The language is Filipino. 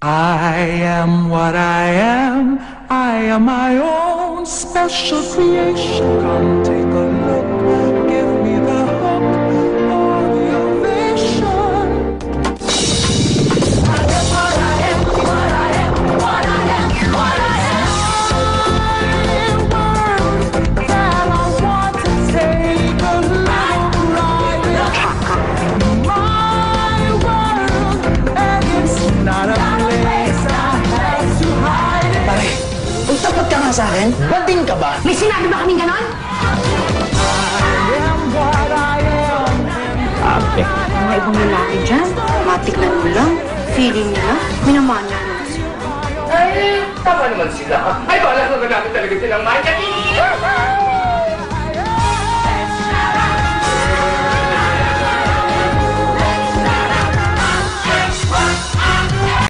I am what I am. I am my own special creation. Come take a look. Give me the hook or the ovation. I am what I am. What I am. What I am. What I am. Words that I want to take a little ride in. My world, and it's not a place I have to hide it. Pare, kung tapat ka nga sa akin, banding ka ba? May sinabi ba kaming ganon? I am what I am. Ate. Mga ibang lalaki dyan, matignan mo lang, feeling nila, minamanya mo na sila. Ay, tama naman sila. Ay, balak naman namin talaga silang manyakin.